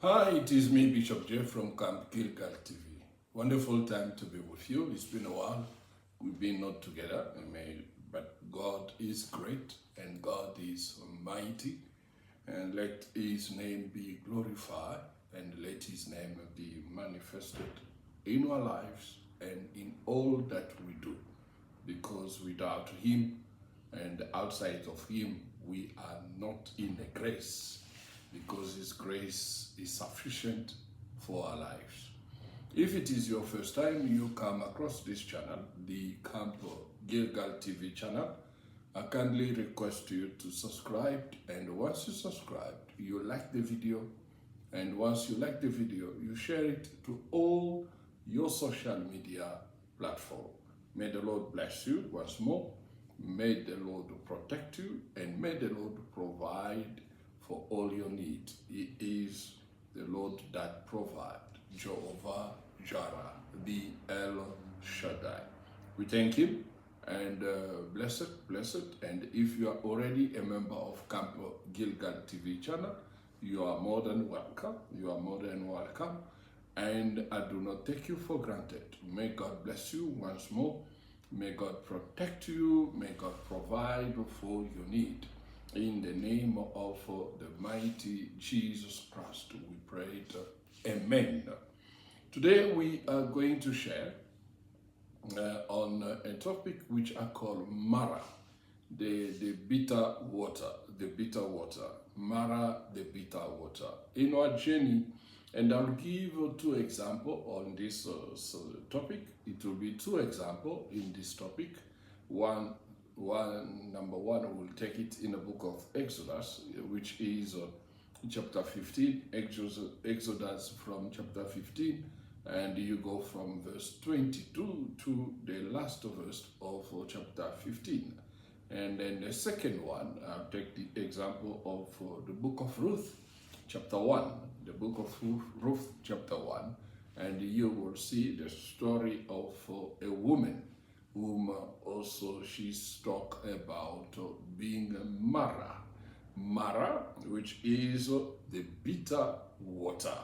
Hi, it is me, Bishop Jeff from Camp Gilgal TV. Wonderful time to be with you. It's been a while. We've been not together, but God is great and God is mighty. And let His name be glorified and let His name be manifested in our lives and in all that we do. Because without Him and outside of Him, we are not in the grace, because His grace is sufficient for our lives. If it is your first time you come across this channel, the Camp Gilgal TV channel, I kindly request you to subscribe, and once you subscribe, you like the video, and once you like the video, you share it to all your social media platforms. May the Lord bless you once more. May the Lord protect you, and may the Lord provide for all your needs. He is the Lord that provides, Jehovah Jireh, the El Shaddai. We thank Him and blessed. And if you are already a member of Camp Gilgal TV channel, you are more than welcome. You are more than welcome. And I do not take you for granted. May God bless you once more. May God protect you. May God provide for your need. In the name of the mighty Jesus Christ, we pray. Amen. Today we are going to share on a topic which I call Marah, the bitter water, Marah, the bitter water. In our journey, and I'll give two examples on this topic. It will be two examples in this topic. Number one, we'll take it in the book of Exodus, which is chapter 15, Exodus from chapter 15, and you go from verse 22 to the last verse of chapter 15. And then the second one, I'll take the example of the book of Ruth, chapter 1, the book of Ruth, chapter 1, and you will see the story of a woman whom also she's talked about being Marah, which is the bitter water.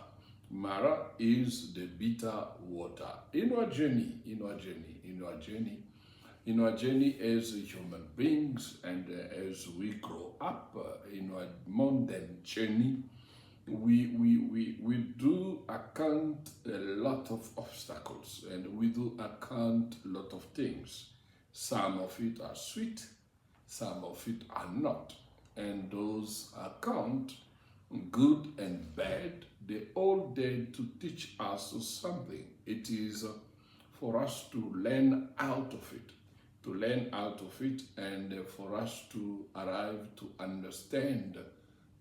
Marah is the bitter water. In our journey as human beings, and as we grow up in our mundane journey, we do account a lot of obstacles, and we do account a lot of things. Some of it are sweet, some of it are not. And those account, good and bad, they all there to teach us something. It is for us to learn out of it, and for us to arrive to understand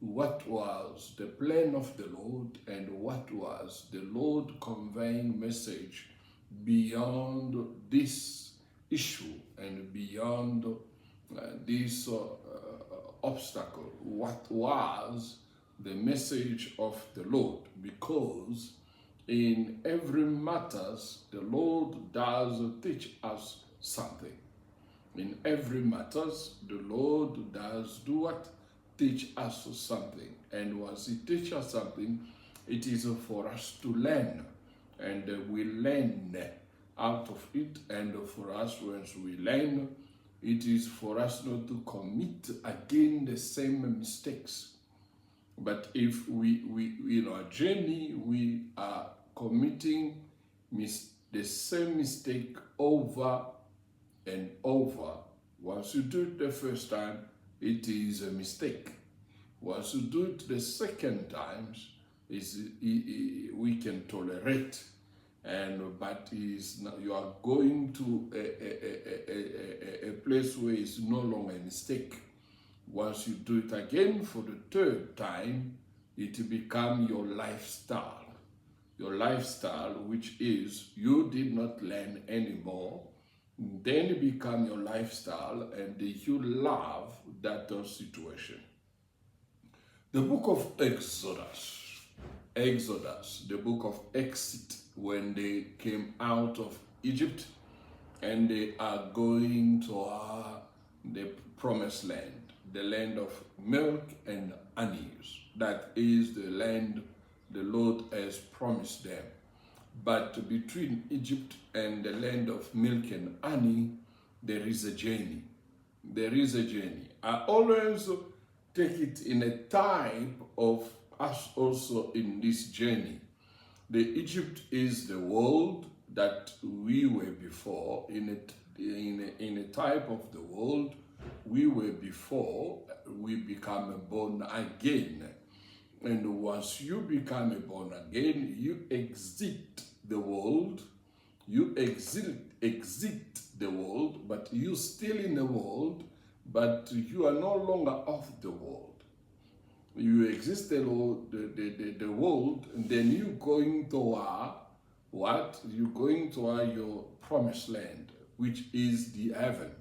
what was the plan of the Lord, and what was the Lord conveying message beyond this issue and beyond this obstacle. What was the message of the Lord? Because in every matters, the Lord does teach us something. In every matters, the Lord does do what? Teach us something. And once He teaches us something, it is for us to learn. And we learn out of it. And for us, once we learn, it is for us not to commit again the same mistakes. But if we in our journey, we are committing the same mistake over and over, once you do it the first time, it is a mistake. Once you do it the second time, we can tolerate, but you are going to a place where it's no longer a mistake. Once you do it again for the third time, it becomes your lifestyle. Your lifestyle, which is you did not learn anymore, then it becomes your lifestyle, and you love that situation. The book of Exodus, the book of exit, when they came out of Egypt and they are going to the promised land, the land of milk and honey. That is the land the Lord has promised them. But between Egypt and the land of milk and honey, there is a journey. There is a journey. I always take it in a type of us also in this journey. The Egypt is the world that we were before. In a type of the world we were before, we become born again. And once you become born again, you exit the world. You exit the world, but you still in the world, but you are no longer of the world. You exist the world, and then you going toward what? You're going toward your promised land, which is the heaven.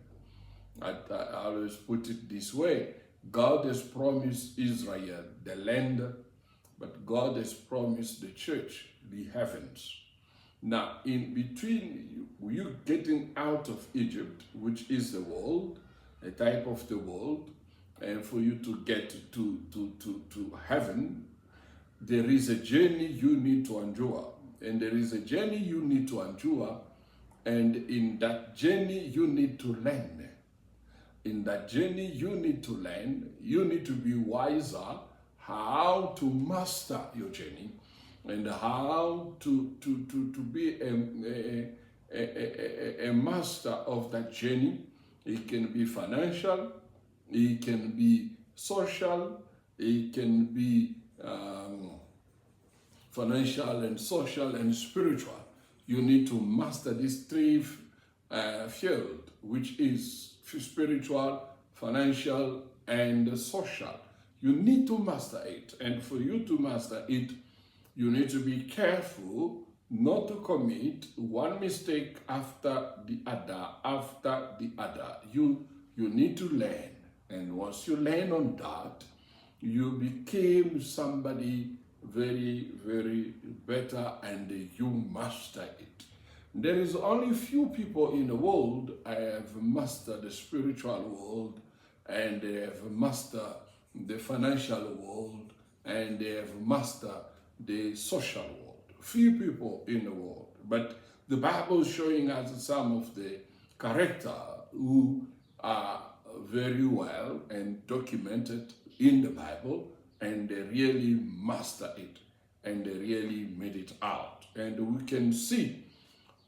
I always put it this way. God has promised Israel the land, but God has promised the church the heavens. Now, in between you getting out of Egypt, which is the world, a type of the world, and for you to get to heaven, there is a journey you need to endure. And there is a journey you need to endure, and in that journey you need to learn. In that journey you need to learn, you need to be wiser how to master your journey, and how to be a master of that journey. It can be financial, it can be social, it can be financial and social and spiritual. You need to master these three fields, which is spiritual, financial, and social. You need to master it. And for you to master it, you need to be careful not to commit one mistake after the other. You need to learn. And once you learn on that, you became somebody very, very better, and you master it. There is only few people in the world I have mastered the spiritual world, and they have mastered the financial world, and they have mastered the social world. Few people in the world. But the Bible is showing us some of the character who are very well and documented in the Bible, and they really master it, and they really made it out. And we can see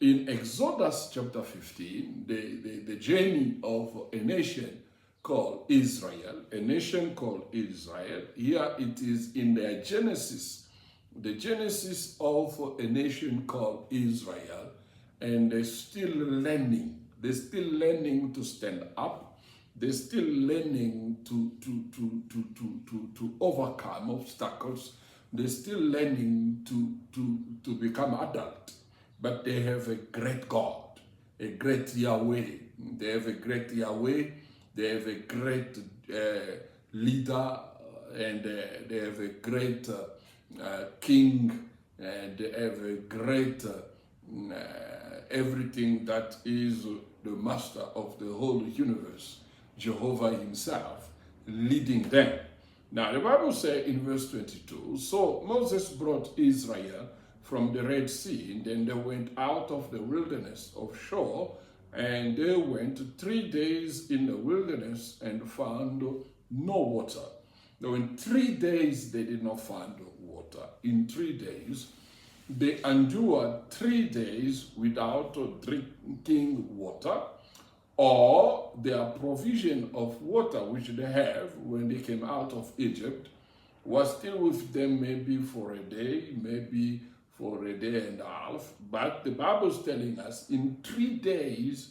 in Exodus chapter 15, the journey of a nation called Israel, a nation called Israel. Here it is in their Genesis, the Genesis of a nation called Israel, and they're still learning. They're still learning to stand up. They're still learning to overcome obstacles. They're still learning to become adult. But they have a great God, a great Yahweh. They have a great Yahweh. They have a great leader, and they have a great king, and they have a great everything that is the master of the whole universe, Jehovah himself, leading them. Now the Bible says in verse 22, so Moses brought Israel from the Red Sea, and then they went out of the wilderness of Shur, and they went 3 days in the wilderness and found no water. Now in 3 days they did not find water. In 3 days they endured 3 days without drinking water, or their provision of water which they have when they came out of Egypt was still with them, maybe for a day, maybe for a day and a half. But the Bible is telling us in 3 days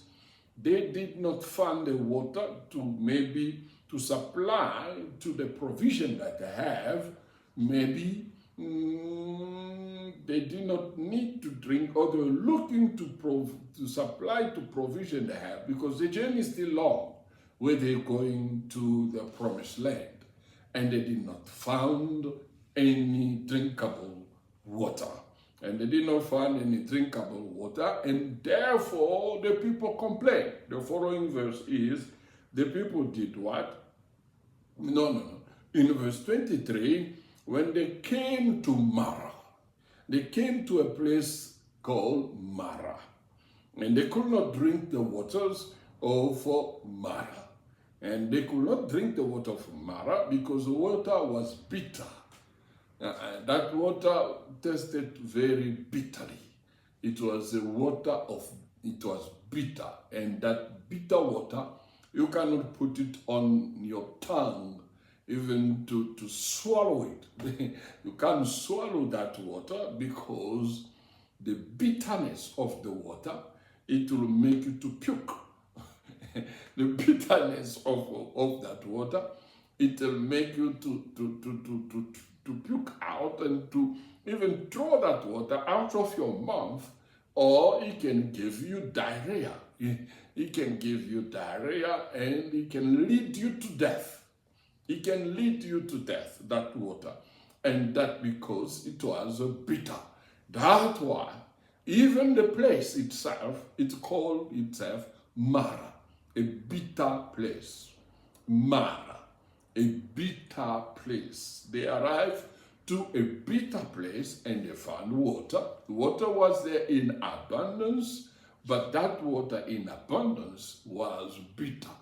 they did not find the water to supply to the provision that they have. Maybe they did not need to drink, or they were looking to supply to provision they have, because the journey is still long where they're going to the promised land, and they did not find any drinkable water. And they did not find any drinkable water, and therefore the people complained. The following verse is, the people did what? No. In verse 23, when they came to Marah, they came to a place called Marah, and they could not drink the waters of Marah. And they could not drink the water of Marah because the water was bitter. That water tasted very bitterly. It was it was bitter, and that bitter water, you cannot put it on your tongue even to swallow it. You can't swallow that water because the bitterness of the water, it will make you to puke. The bitterness of that water, it will make you to puke out and to even throw that water out of your mouth, or it can give you diarrhea. It can give you diarrhea, and it can lead you to death. It can lead you to death, that water. And that because it was bitter. That's why even the place itself, it called itself Marah, a bitter place. Marah, a bitter place. They arrived to a bitter place and they found water. Water was there in abundance, but that water in abundance was bitter.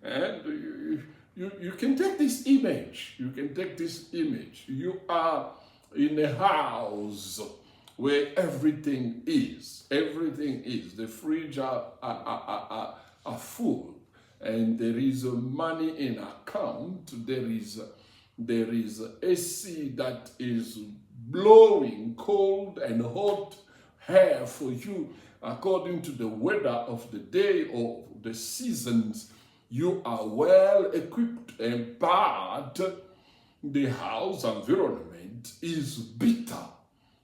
And you can take this image. You can take this image. You are in a house where everything is. Everything is. The fridge are full, and there is money in account. There is AC that is blowing cold and hot air for you according to the weather of the day or the seasons. You are well equipped, but the house environment is bitter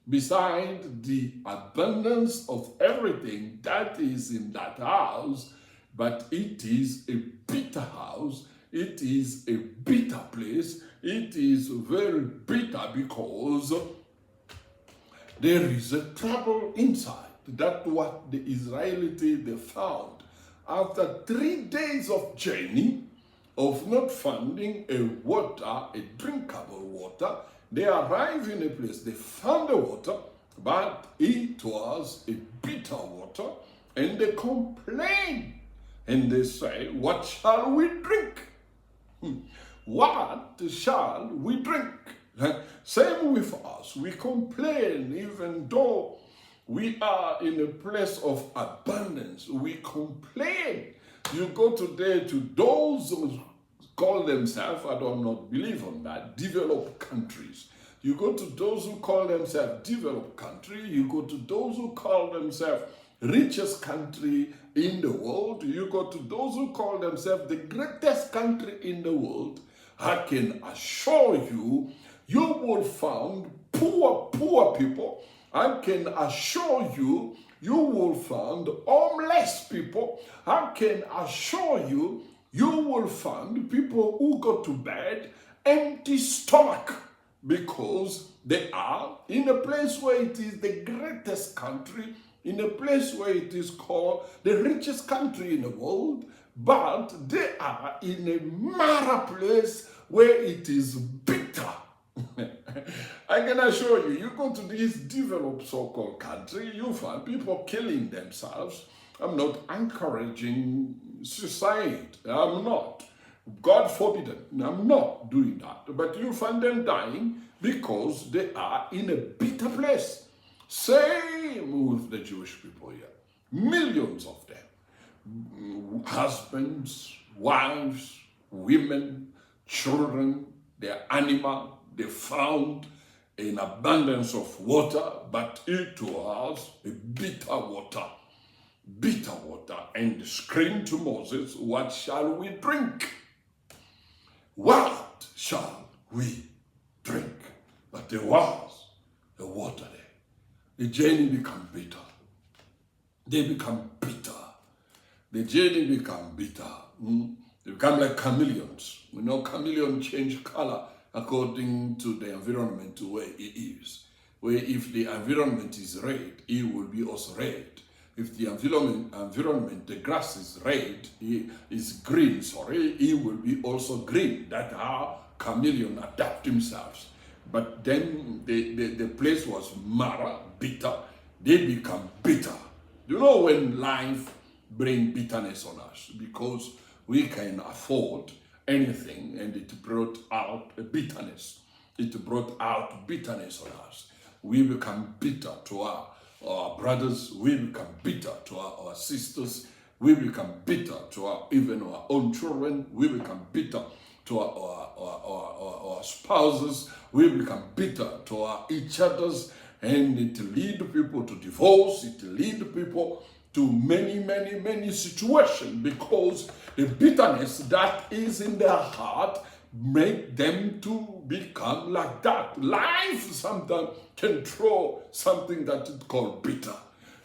beside the abundance of everything that is in that house. But it is a bitter house. It is a bitter place. It is very bitter because there is a trouble inside. That's what the Israelites they found. After 3 days of journey, of not finding a water, a drinkable water, they arrived in a place. They found the water, but it was a bitter water, and they complained. And they say, what shall we drink? What shall we drink? Same with us. We complain even though we are in a place of abundance. We complain. You go today to those who call themselves, I do not believe on that, developed countries. You go to those who call themselves developed country. You go to those who call themselves richest country in the world. You go to those who call themselves the greatest country in the world. I can assure you, you will find poor people. I can assure you, you will find homeless people. I can assure you, you will find people who go to bed empty stomach because they are in a place where it is the greatest country, in a place where it is called the richest country in the world, but they are in a Marah place where it is bitter. I can assure you, you go to this developed so-called country, you find people killing themselves. I'm not encouraging suicide. I'm not. God forbid it. I'm not doing that. But you find them dying because they are in a bitter place. Same with the Jewish people here. Millions of them. Husbands, wives, women, children, their animal, they found an abundance of water, but it was a bitter water. Bitter water. And they screamed to Moses, what shall we drink? What shall we drink? But there was the water there. The journey became bitter. They become bitter. The journey become bitter. They become like chameleons. You know, chameleons change color according to the environment to where it is. Where if the environment is red, it will be also red. If the environment, the grass is red, is green, it will be also green. That's how chameleons adapt themselves. But then the place was Marah, bitter. They become bitter. You know when life brings bitterness on us, because we can afford anything, and it brought out a bitterness. It brought out bitterness on us. We become bitter to our brothers. We become bitter to our sisters. We become bitter to even our own children. We become bitter to our spouses. We become bitter to each others. And it leads people to divorce. It leads people to many situations, because the bitterness that is in their heart make them to become like that. Life sometimes can throw something that is called bitter.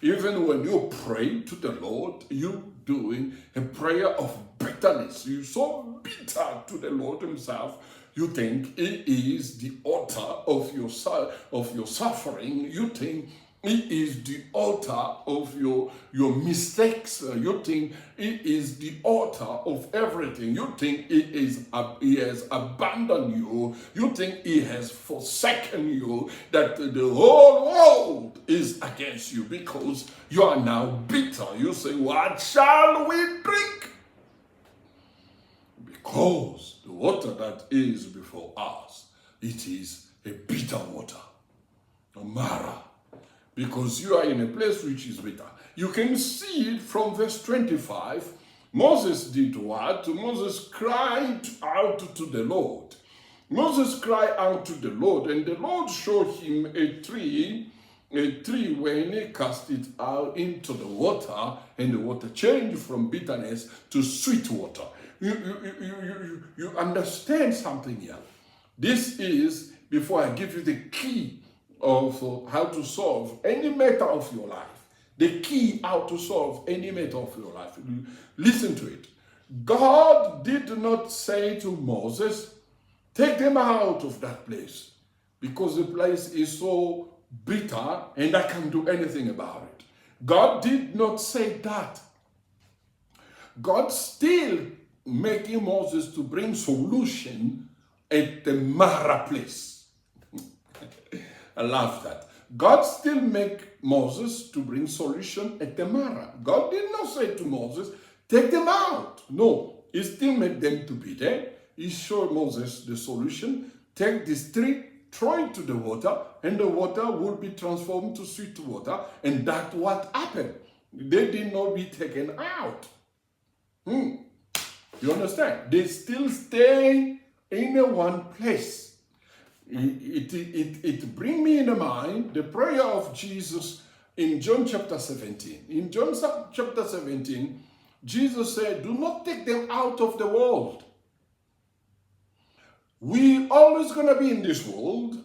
Even when you pray to the Lord, you doing a prayer of bitterness. You're so bitter to the Lord himself. You think he is the author of your suffering. You think he is the author of your mistakes. You think he is the author of everything. You think he has abandoned you. You think he has forsaken you, that the whole world is against you, because you are now bitter. You say, what shall we drink? Because the water that is before us, it is a bitter water, a Marah. Because you are in a place which is bitter. You can see it from verse 25. Moses did what? Moses cried out to the Lord. Moses cried out to the Lord, and the Lord showed him a tree when he cast it out into the water, and the water changed from bitterness to sweet water. You understand something here. This is, before I give you the key of how to solve any matter of your life. The key how to solve any matter of your life. Listen to it. God did not say to Moses, take them out of that place, because the place is so bitter and I can't do anything about it. God did not say that. God still making Moses to bring solution at the Marah place. I love that. God still make Moses to bring solution at the Marah. God did not say to Moses, take them out. No, he still made them to be there. He showed Moses the solution. Take this tree, throw it to the water, and the water will be transformed to sweet water. And that's what happened. They did not be taken out. You understand? They still stay in one place. It brings me in mind the prayer of Jesus in John chapter 17. In John chapter 17, Jesus said, do not take them out of the world. We always going to be in this world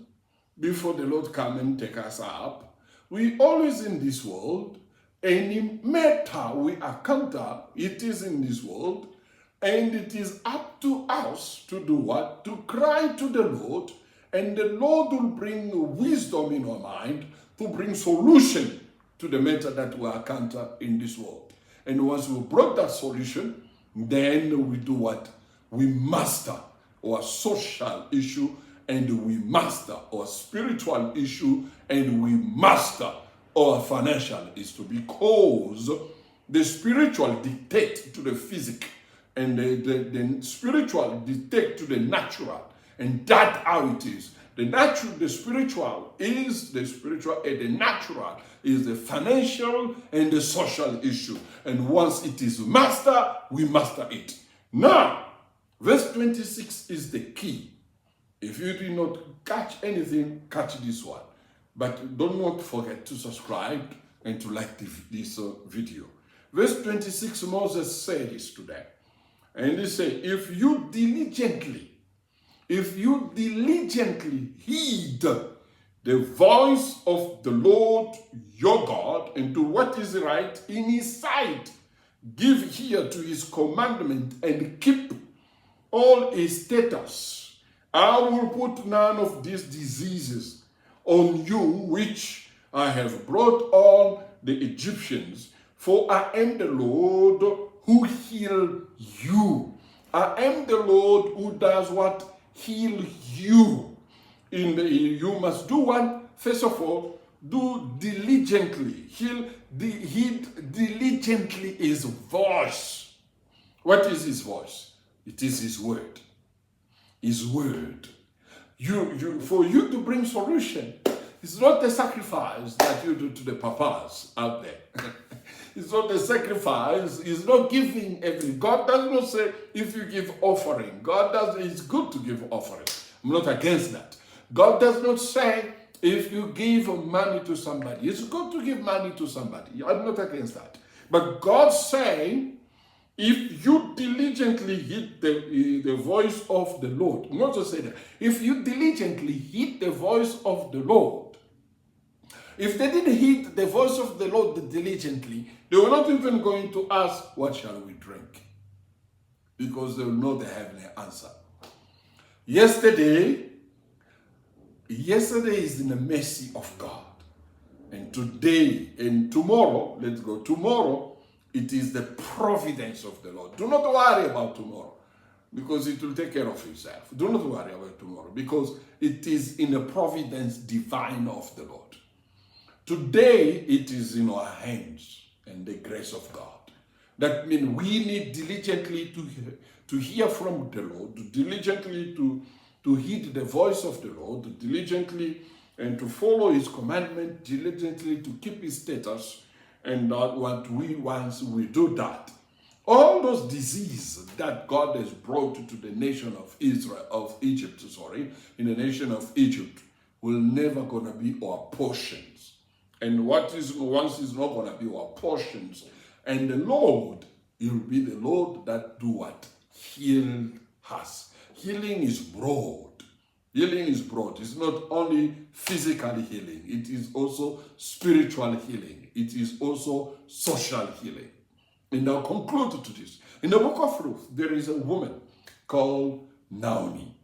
before the Lord come and take us up. We always in this world. Any matter we encounter, it is in this world. And it is up to us to do what? To cry to the Lord. And the Lord will bring wisdom in our mind to bring solution to the matter that we encounter in this world. And once we brought that solution, then we do what? We master our social issue, and we master our spiritual issue, and we master our financial issue, because the spiritual dictate to the physical, and the spiritual dictate to the natural. And that's how it is. The spiritual is the spiritual, and the natural is the financial and the social issue. And once it is mastered, we master it. Now, verse 26 is the key. If you did not catch anything, catch this one. But do not forget to subscribe and to like this video. Verse 26, Moses said this to them. And he said, if you diligently heed the voice of the Lord your God, and do what is right in his sight, give ear to his commandment and keep all his statutes, I will put none of these diseases on you which I have brought on the Egyptians, for I am the Lord who heal you. I am the Lord who does what? Heal you. You must do one, first of all, do diligently. Heed diligently his voice. What is his voice? It is his word. His word. For you to bring solution, it's not the sacrifice that you do to the papas out there. It's not the sacrifice. It's not giving every. God does not say if you give offering. God does. It's good to give offering. I'm not against that. God does not say if you give money to somebody. It's good to give money to somebody. I'm not against that. But God's saying, if you diligently heed the voice of the Lord, I'm not just saying that. If you diligently heed the voice of the Lord, if they didn't heed the voice of the Lord diligently, they were not even going to ask, what shall we drink? Because they will know they have the answer. Yesterday is in the mercy of God. And today and tomorrow, let's go, tomorrow, it is the providence of the Lord. Do not worry about tomorrow, because it will take care of itself. Do not worry about tomorrow, because it is in the providence divine of the Lord. Today, it is in our hands and the grace of God. That means we need diligently to hear from the Lord, diligently to heed the voice of the Lord, diligently and to follow his commandment, diligently to keep his status, and once we do that, all those diseases that God has brought to the nation of Egypt, in the nation of Egypt, will never gonna be our portions. And once is not gonna be our portions, and the Lord, he will be the Lord that do what? Heal us. Healing is broad. Healing is broad. It's not only physical healing, it is also spiritual healing. It is also social healing. And I'll conclude to this. In the book of Ruth, there is a woman called Naomi.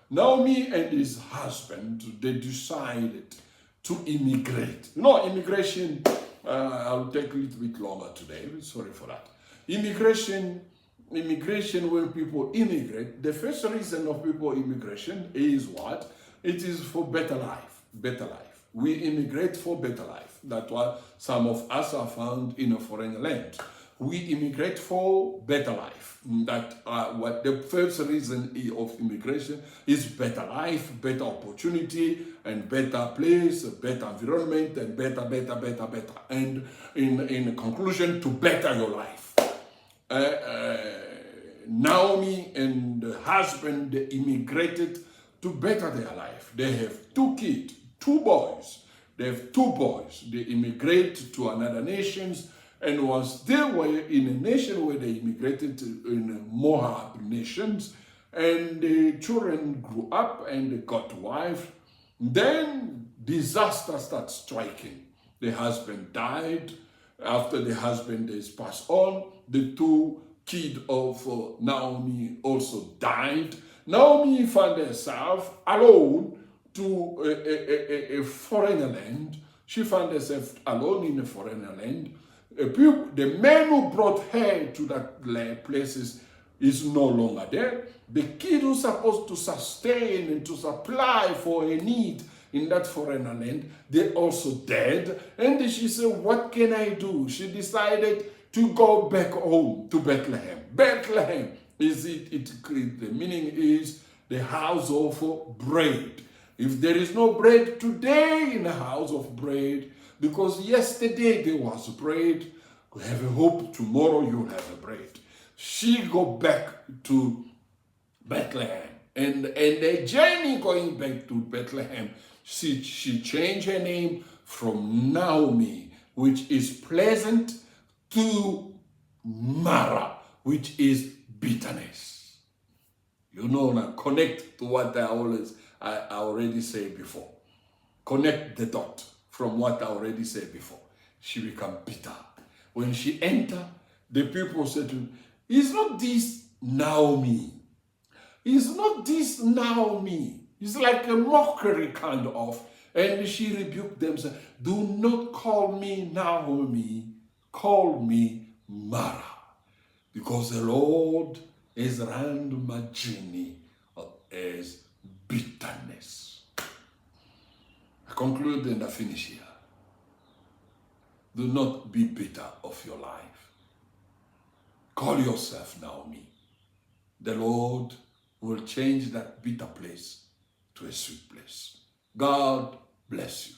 Naomi and his husband, they decided to immigrate. Immigration, I'll take a little bit longer today. Sorry for that. Immigration, when people immigrate, the first reason of people immigration is what? It is for better life. Better life. We immigrate for better life. That's why some of us are found in a foreign land. We immigrate for better life. What the first reason of immigration is better life, better opportunity, and better place, better environment, and better. And in conclusion, to better your life. Naomi and the husband, they immigrated to better their life. They have 2 kids, 2 boys. They have 2 boys. They immigrate to another nations, and once they were in a nation where they immigrated in Moab nations, and the children grew up and they got wife, then disaster starts striking. The husband died. After the husband is passed on, the 2 kids of Naomi also died. Naomi found herself alone to a foreign land. She found herself alone in a foreign land. The man who brought her to that places is no longer there. The kid who's supposed to sustain and to supply for a need in that foreign land, they're also dead. And she said, what can I do? She decided to go back home to Bethlehem. Bethlehem, the meaning is the house of bread. If there is no bread today in the house of bread, because yesterday there was bread, we have a hope tomorrow you'll have a bread. She go back to Bethlehem. And the journey going back to Bethlehem, she changed her name from Naomi, which is pleasant, to Marah, which is bitterness. Now connect to what I already said before. Connect the dot from what I already said before. She became bitter. When she entered, the people said to her, is not this Naomi? Is not this Naomi? It's like a mockery kind of. And she rebuked them, said, do not call me Naomi, call me Marah. Because the Lord has run my journey as bitterness. conclude and I finish here. Do not be bitter of your life. Call yourself Naomi. The Lord will change that bitter place to a sweet place. God bless you.